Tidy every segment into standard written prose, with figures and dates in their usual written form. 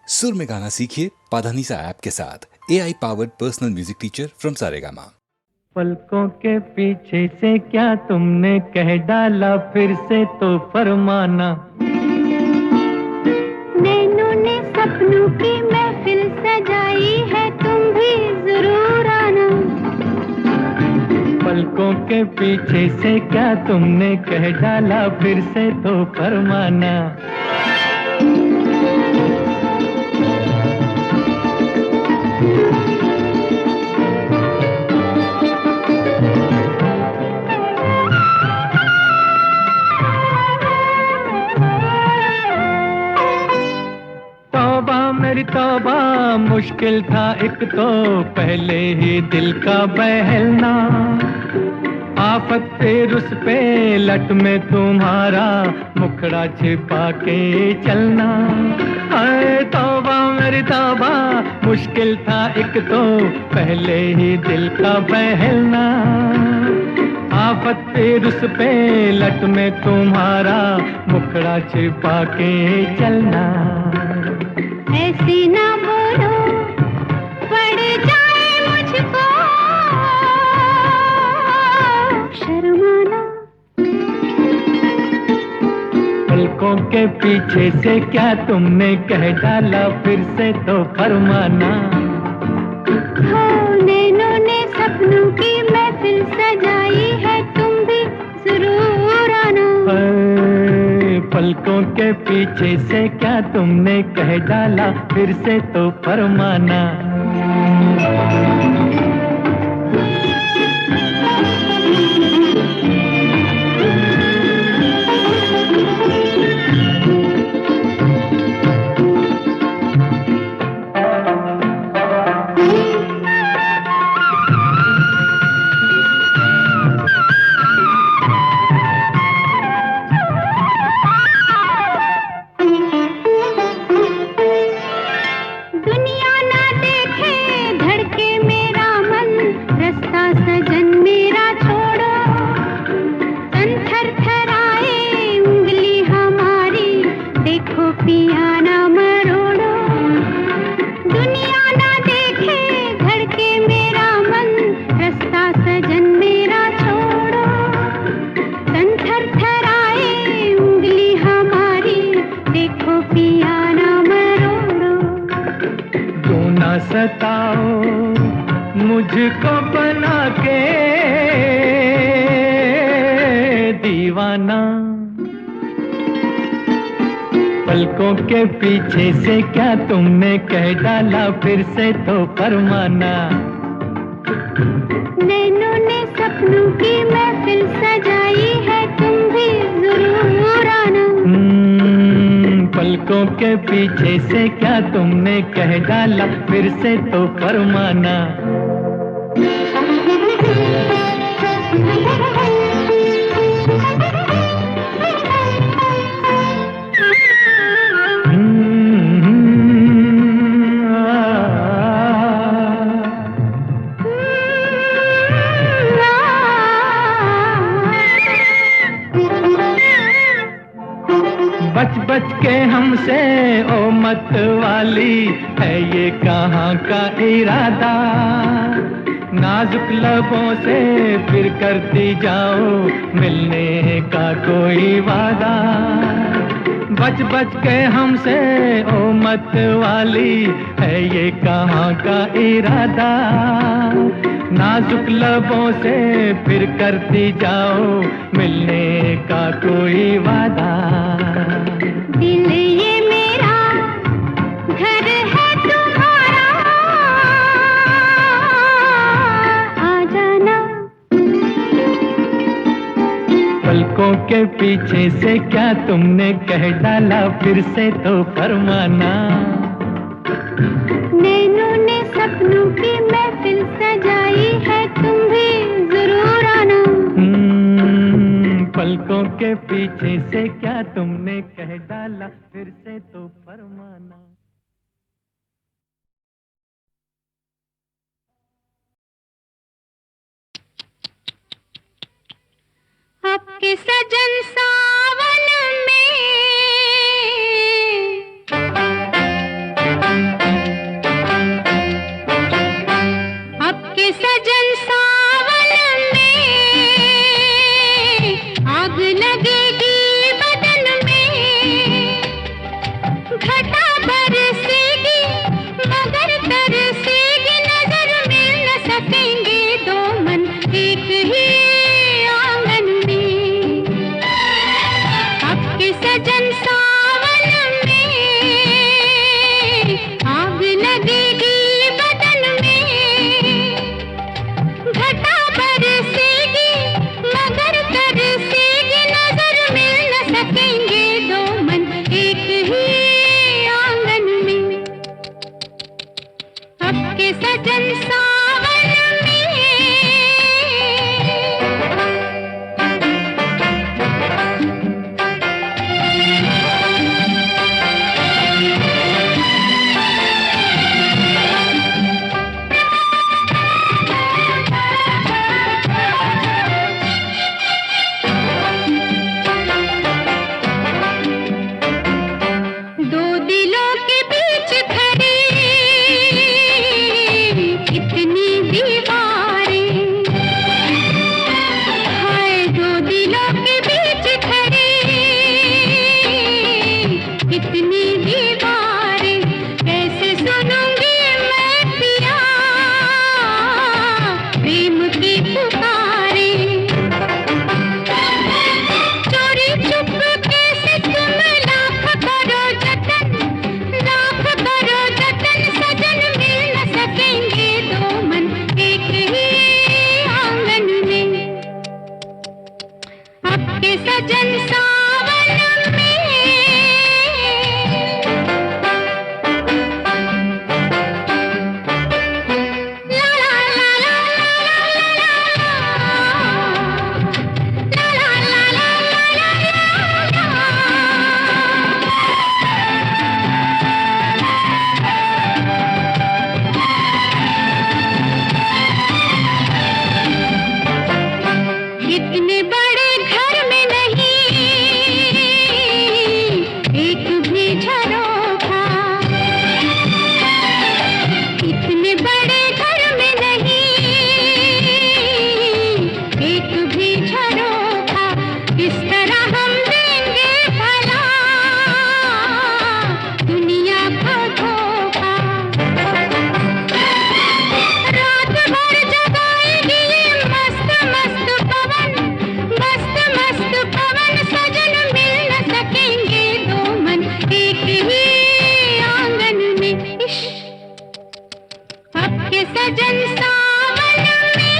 सुर में गाना सीखिए पाधानीसा ऐप के साथ। AI powered personal music teacher from Saregama. पलकों के पीछे से क्या तुमने कह डाला, फिर से तो फरमाना। नैनों ने सपनों की महफिल सजाई है, तुम भी जरूर आना। पलकों के पीछे से क्या तुमने कह डाला, फिर से तो फरमाना। तौबा मेरी तौबा, मुश्किल था एक तो पहले ही दिल का बहलना। आफत पे रुस पे लट में तुम्हारा मुखड़ा छिपा के चलना। हाय तौबा मेरी तौबा, मुश्किल था एक तो पहले ही दिल का बहलना। आफत पे रुस पे लट में तुम्हारा मुखड़ा छिपा के चलना। ऐसे ना बोलो पड़ जाए मुझको शर्माना। पलकों के पीछे से क्या तुमने कह डाला, फिर से तो फरमाना। हो नैनों ने सपनों की महफिल सजाई है, तुम भी जरूर आना। पलकों के पीछे से क्या तुमने कह डाला, फिर से तो फरमाना। सताओ मुझको बना के दीवाना। पलकों के पीछे से क्या तुमने कह डाला, फिर से तो फरमाना। नैनों ने सपनों की महफिल सजाई है, तुम भी जरूर आना। पलकों के पीछे से क्या तुमने कह डाला, फिर से तो फरमाना। बच बच के हमसे ओ मत वाली, है ये कहाँ का इरादा। नाजुक लबों से फिर करती जाओ मिलने का कोई वादा। बच बच के हमसे ओ मत वाली, है ये कहाँ का इरादा। नाजुक लबों से फिर करती जाओ मिलने का कोई वादा। दिल ये मेरा घर है तुम्हारा, आ जाना। पलकों के पीछे से क्या तुमने कह डाला, फिर से तो फरमाना। नैनों ने सपनों की महफिल सजाई है, तुम भी जरूर आना। पलकों के पीछे से क्या तुमने कह डाला, फिर से तो फरमाना। आपके सजन सावन में बरसेगी मगर तरसेगी नजर, मिल न सकेंगे दो मन एक ही आंगन में। अब के सजन सावन में आग लगेगी बदन में, घटा बरसेगी मगर तरसेगी नजर, मिल न सकेंगे दो मन एक ही आंगन में। अब के सजन सावन में। दो दिलों के बीच खड़ी इतनी दीवारें, हाय दो दिलों के बीच खड़ी इतनी दीवारें, कैसे सुनूंगी मैं पिया प्रेम की पुकारें। चोरी चुपके से तुम लाख करो जतन, लाख करो जतन सजन, मिल न सकेंगे दो मन एक ही आंगन में। अब के सजन सावन में। ला ला ला ला ला ला ला ला ला ला ला। इतने बड़े घर में नहीं एक भी झरोखा, इतने बड़े घर में नहीं एक भी झरोखा, किस तरह हम देंगे भला दुनिया को धोखा। रात भर जगाएगी ये मस्त मस्त पवन, मस्त मस्त पवन सजन, मिल न सकेंगे दो मन एक ही आंगन में। इश्श, अब के सजन सावन में।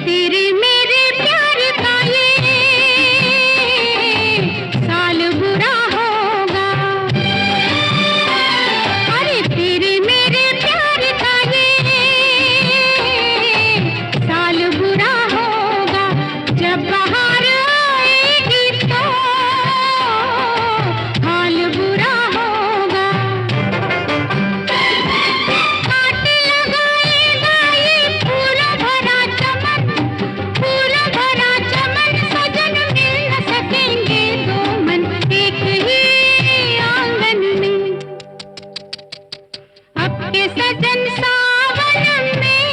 तेरे मेरे प्यार का ये साल बुरा होगा, अरे तेरे मेरे प्यार का ये साल बुरा होगा, जब बाहर आएगी तो हाल बुरा होगा। काट लगाएगा ये फूलों भरा चमन, फूलों भरा चमन सजन, मिल न सकेंगे दो मन एक ही आंगन में। अब के सजन सावन में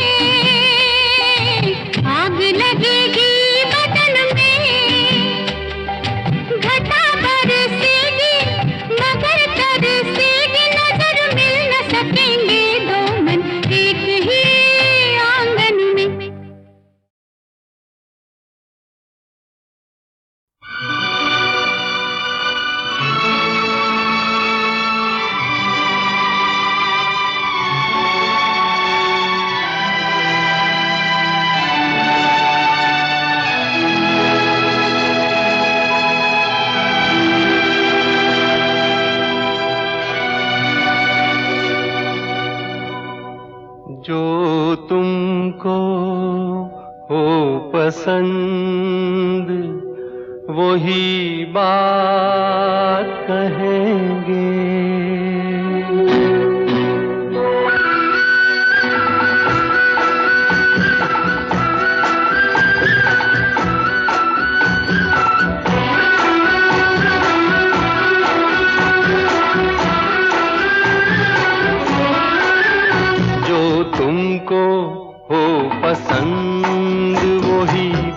आग लगेगी बदन में, घटा बरसेगी मगर तरसेगी नजर, मिल न सकेंगे दो मन एक ही आंगन में। जो तुमको हो पसंद वही बात कहेंगे।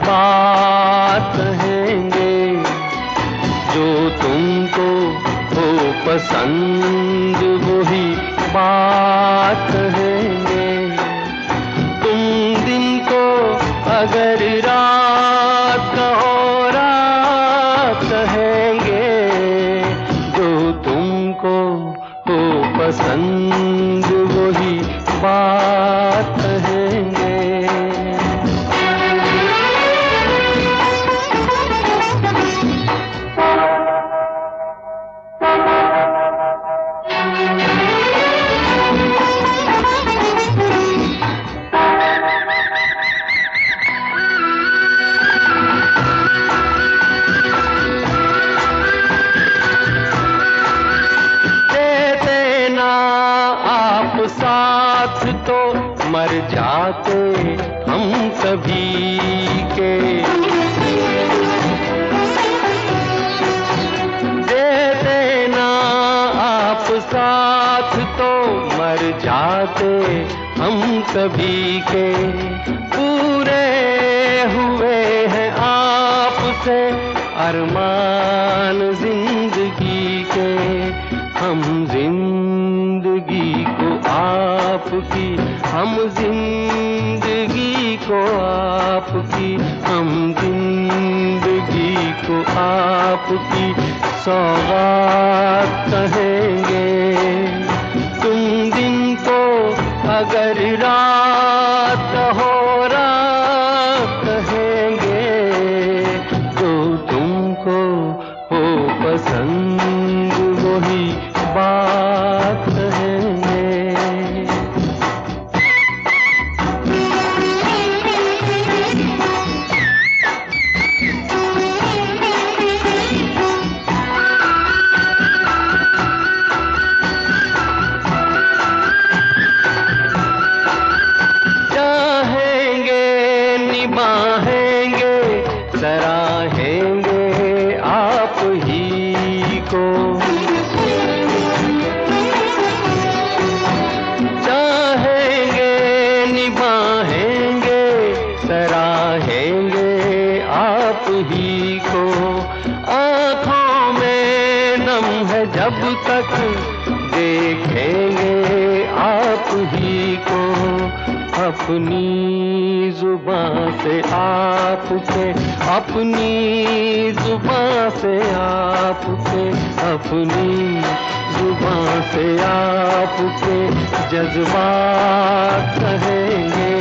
बात कहेंगे, जो तुमको हो पसंद वही बात कहेंगे। तुम दिन को अगर रात कहो रात कहेंगे, जो तुमको हो पसंद वही बात कहेंगे। साथ तो मर जाते हम सभी के, दे देना आप साथ तो मर जाते हम सभी के। पूरे हुए हैं आपसे अरमान जिंदगी के, हम जिंदगी को आपकी, हम जिंदगी को आपकी, हम जिंदगी को आपकी सौगात कहेंगे। तुम दिन को अगर रात हो रात कहेंगे, तो तुमको हो पसंद वही बात कहेंगे। चाहेंगे निभाएंगे सराहेंगे आप ही को, चाहेंगे निभाएंगे सराहेंगे आप ही को। आँखों में नम है जब तक देखेंगे आप ही को, अपनी जुबां से आपके, अपनी जुबां से आपके, अपनी जुबां से आपके जज्बात कहेंगे।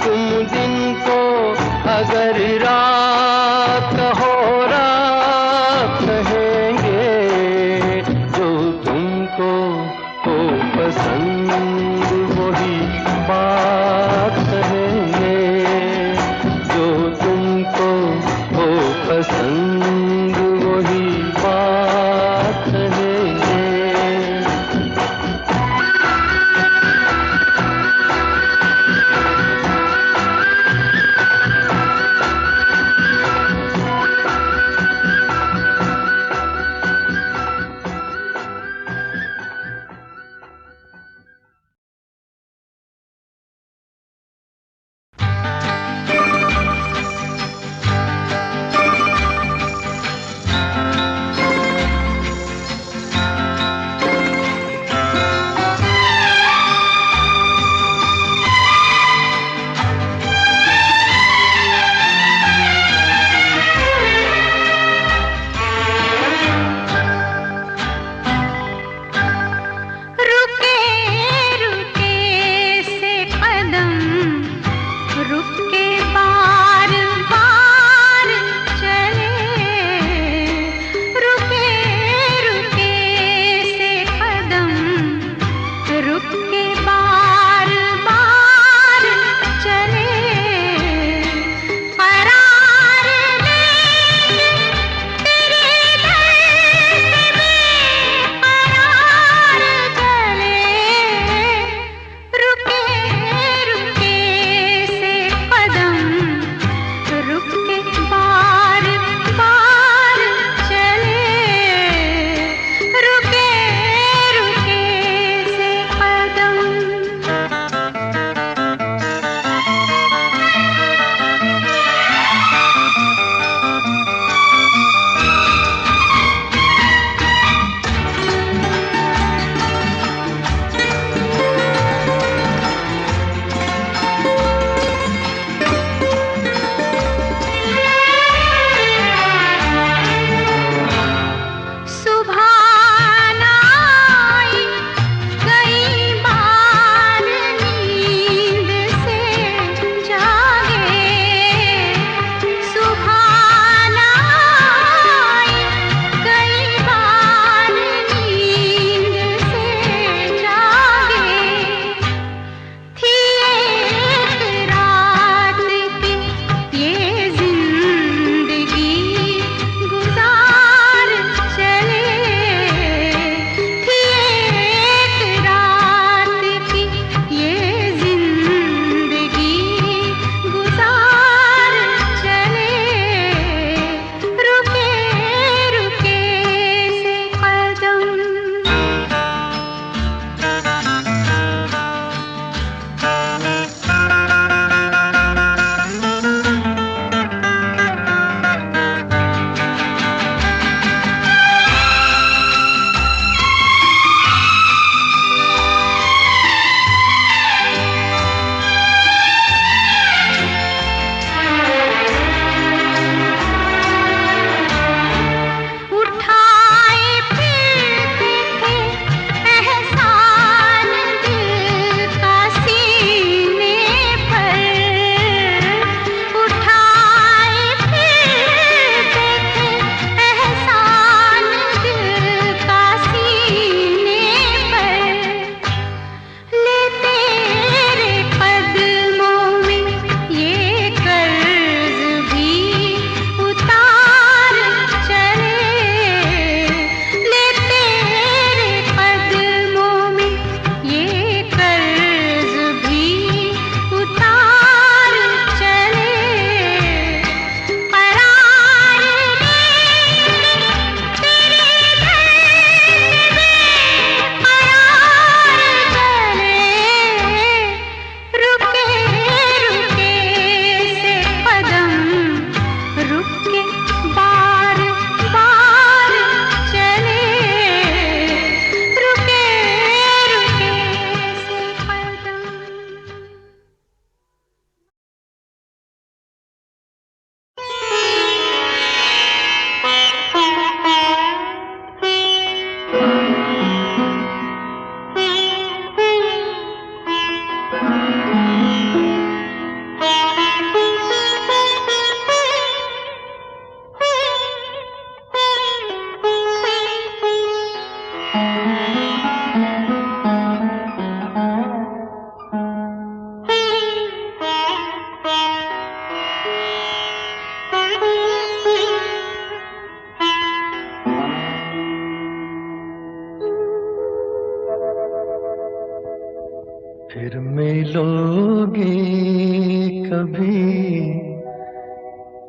तुम दिन को अगर रात कहो रात कहेंगे, जो तुमको हो पसंद वही बात कहेंगे, जो तुमको हो पसंद वही बात कहेंगे।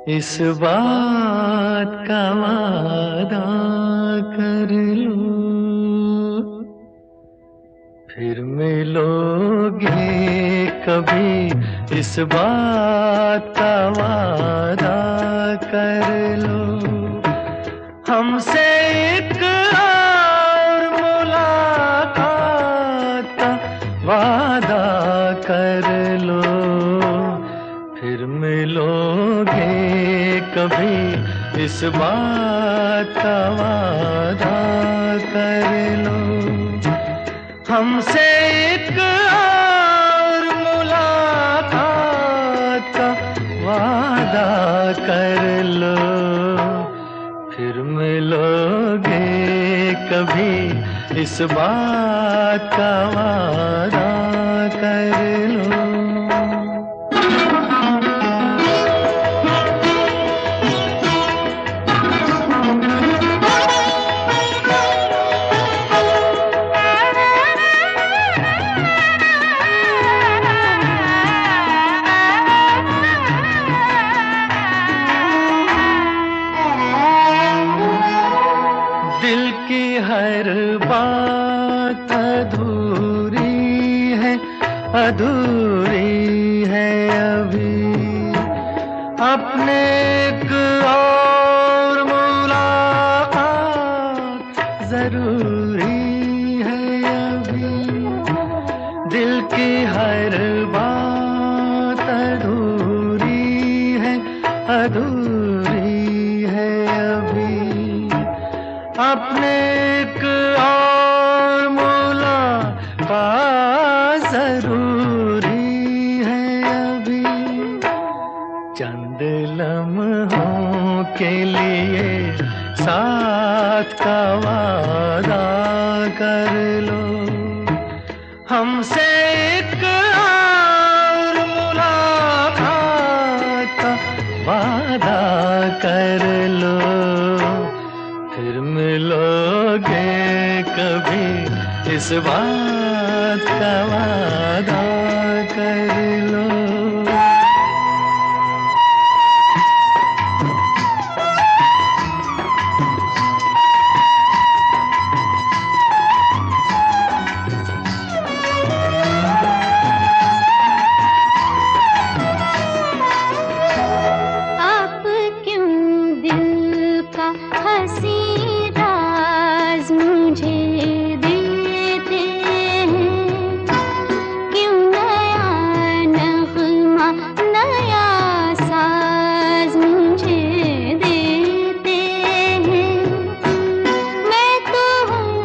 इस बात का वादा कर लो, फिर मिलोगे कभी, इस बात का वादा कर लो। हमसे एक और मुलाकात का वादा कर लो, फिर मिलोगे कभी, इस बात का वादा कर लो। हमसे एक और मुलाकात का वादा कर लो, फिर मिलोगे कभी, इस बात का वादा कर लो। दिल की हर बात अधूरी है अभी, अपने एक और मुलाकात जरूरी है अभी। दिल की हर बात अधूरी है अभी, अपने एक और मुलाकात जरूरी है अभी। चंद लम्हों के लिए साथ का वादा कर लो, हमसे एक और मुलाकात का वादा कर लो, फिर मिलोगे कभी, इस बात का वादा कर लो। आप क्यों दिल का हंसी राज मुझे देते हैं, क्यों नया नगमा नया साज मुझे देते हैं। मैं तो हूँ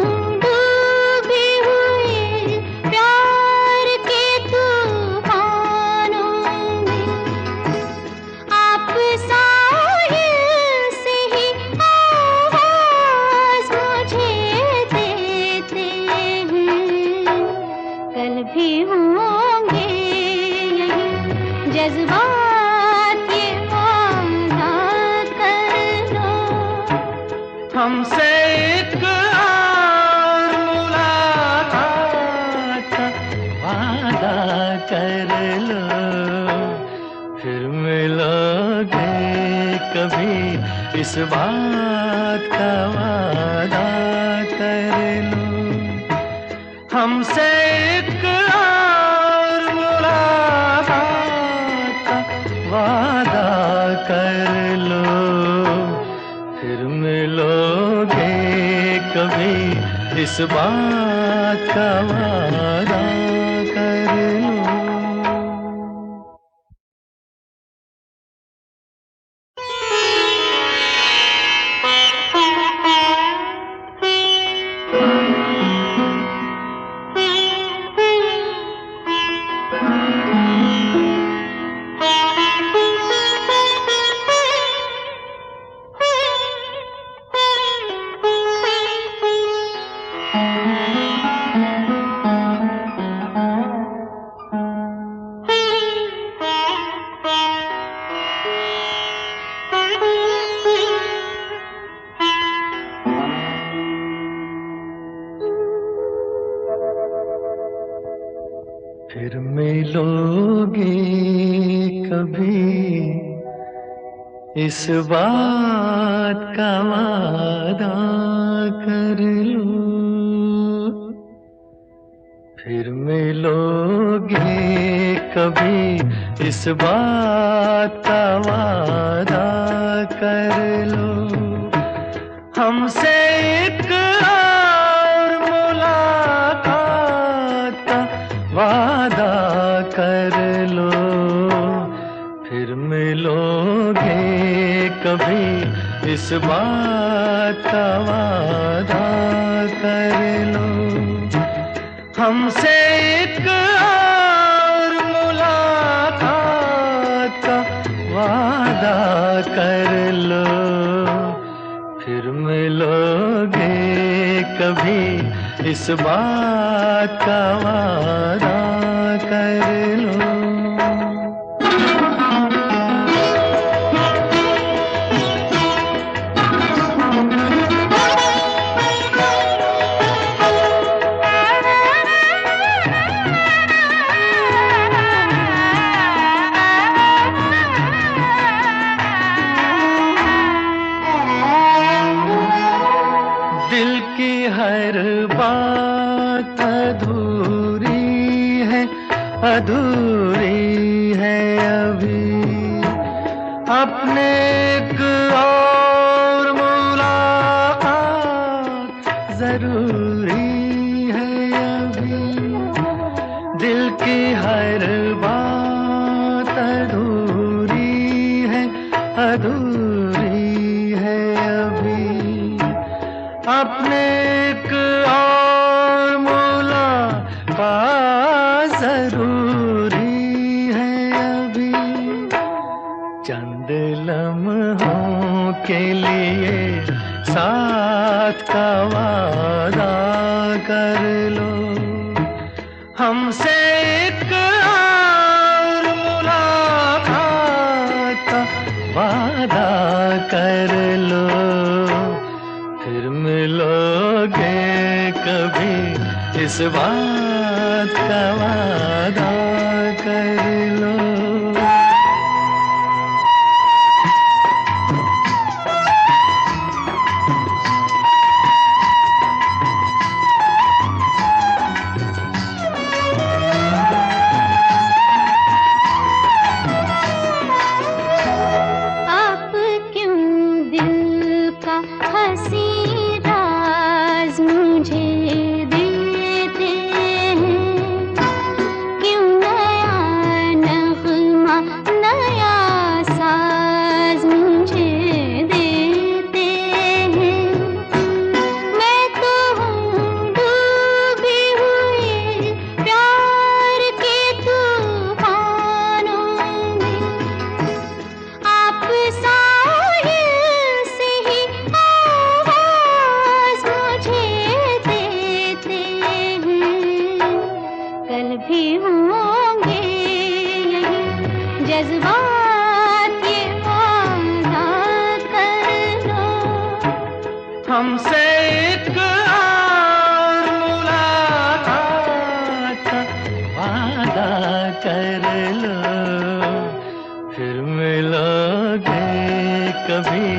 डूबी हुई प्यार के तूफानों में, आप साहिल से ही आवाज मुझे देते हैं। कल भी होंगे यही जज्बात, ये वादा कर लो। हमसे एक और मुलाकात का वादा कर लो, फिर मिलोगे कभी, इस बात का वादा कर लो। हमसे एक और मुलाकात का वादा कर लो, फिर मिलोगे कभी, इस बात का वादा कर लो। इस बात का वादा कर लो, फिर मिलोगे कभी। इस बात का वादा कर लो, हमसे एक और मुलाकात का वादा कर लो, फिर मिलोगे कभी। इस बात का वादा कर लो, हमसे एक और मुलाकात का वादा कर लो, फिर मिलोगे कभी। इस बात का वादा कर लो। दिल की हर बात अधूरी है, अधूरी है अभी। अपने एक और मुलाकात जरूरी है अभी। दिल की हर बात अधूरी है, अधूरी है अभी। अपने एक और मुलाकात जरूरी है अभी। चंद लम्हों के लिए साथ का वादा कर लो, हमसे एक और मुलाकात का वादा कर लो, फिर मिलोगे कभी। इस बात का वादा कर लो। आप क्यों दिल का हंसी राज मुझे देते हैं? क्यों नया नगमा नया साज मुझे देते हैं? मैं तो हूँ डूबी हुई प्यार के तूफानों में। आप साहिल से ही आवाज मुझे देते हैं। कल भी होंगे यही जज्बात, ये वादा कर लो। हमसे एक और मुलाकात का वादा कर लो, फिर मिलोगे कभी।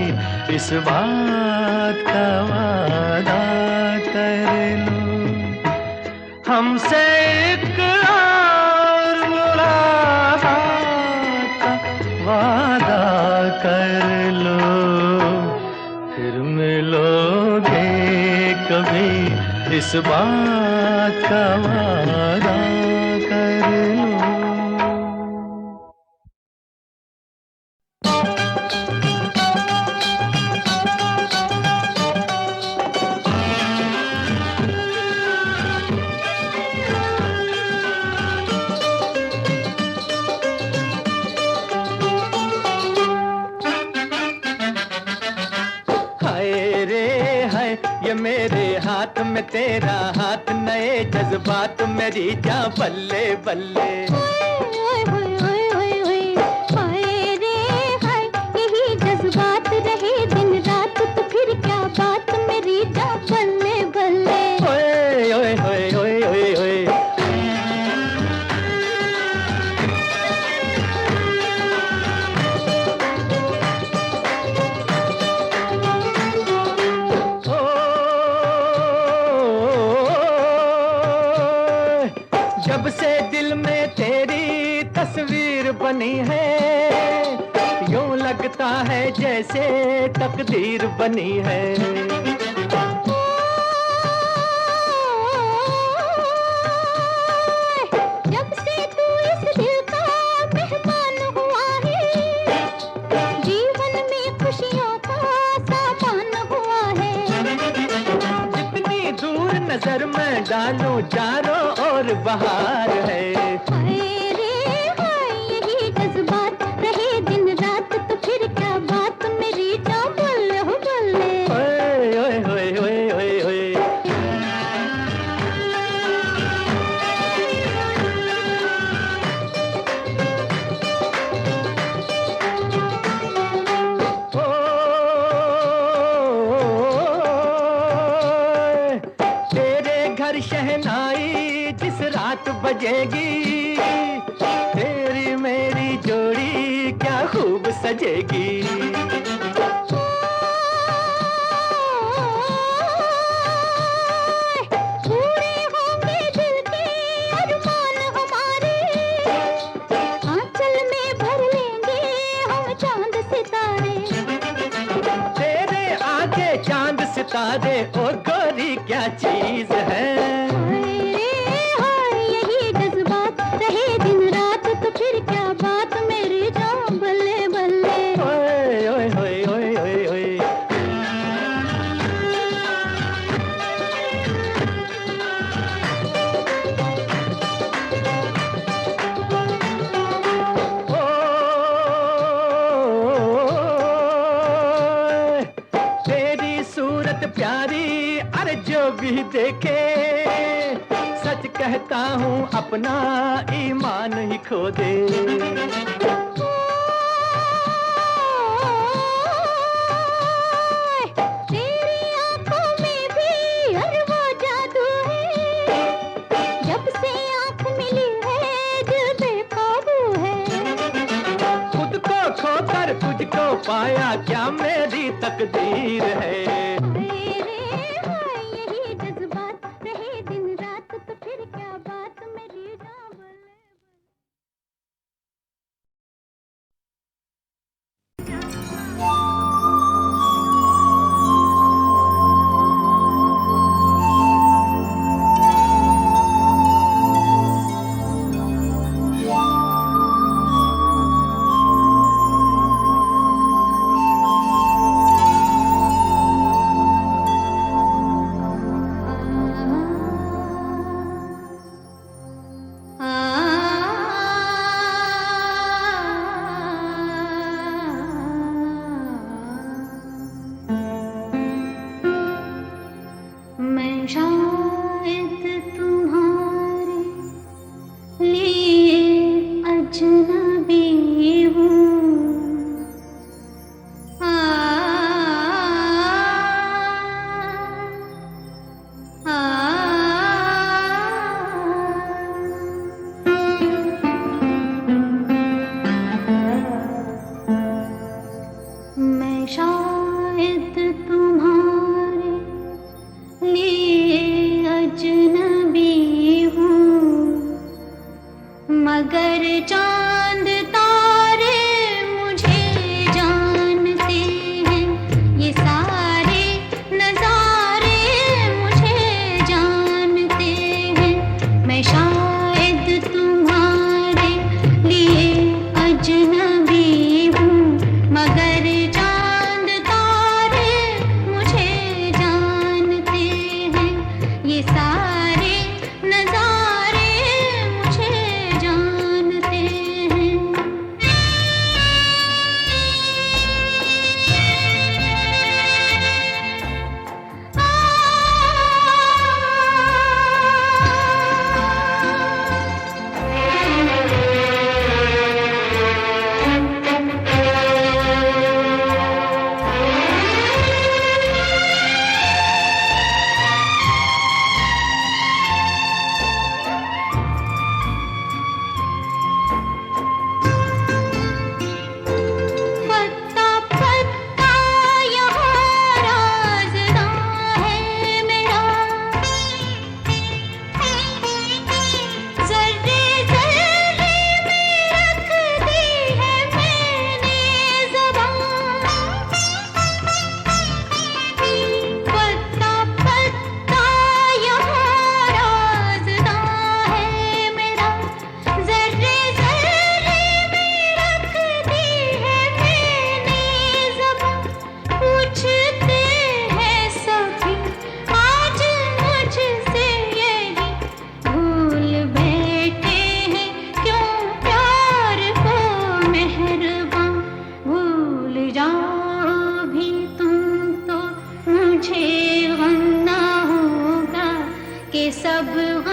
इस बात का वादा कर लो, हमसे एक और मुलाकात का वादा कर लो, फिर मिलोगे कभी। इस बात का वादा कर लो। हाय रे हाय, ये मेरे हाथ में तेरा हाथ, नए जज्बात मेरी जा बल्ले बल्ले। ओए होए होए होए होए, हाय रे हाय, यही जज्बात रहे दिन रात तो फिर क्या बात मेरी जा बल्ले बल्ले। ओए ओए ओए ओए ओए ओए। बनी है, यूं लगता है जैसे तकदीर बनी है। जब से तू इस दिल का मेहमान हुआ है, जीवन में खुशियों का सामान हुआ है। जितनी दूर नजर में डालूं चारों ओर बहार है। हाय रे हाय, यही जज्बात रहे दिन रात, तो फिर क्या बात मेरी जान बोले हो बोले। ओए ओए ओए ओए ओए ओए। तेरे घर शहनाई जिस रात बजेगी, तेरी मेरी जोड़ी क्या खूब सजेगी। पूरे होंगे दिल के अरमान हमारे, आंचल में भर लेंगे हम चांद सितारे। तेरे आगे चांद सितारे ओ गोरी क्या चीज है। हाय यही जज्बात रहे दिन रात, तो फिर क्या बात मेरी जान बल्ले बल्ले। ओए ओए ओए ओए ओए ओए। ओए, तेरी सूरत प्यारी अरे जो भी देखे, सच कहता हूँ अपना ईमान ही खो दे। तेरी आंखों में भी हर वो जादू है, जब से आंख मिली है दिल बेकाबू है। खुद को खोकर तुझको पाया क्या मेरी तकदीर है। हाय रे हाय, यही जज्बात रहे दिन रात, तो फिर क्या बात मेरी जान बल्ले बल्ले। मैं शायद तुम्हारे लिए अजनबी हूँ। आ, आ, मैं शायद तुम्हारे लिए अजनबी हूँ, मगर चांद तारे मुझे जानते हैं। ये सारे नजारे मुझे जानते हैं। मैं शायद तुम्हारे लिए अजनबी हूँ, मगर चांद तारे मुझे जानते हैं। ये सारे नजारे मुझे जानते हैं। सब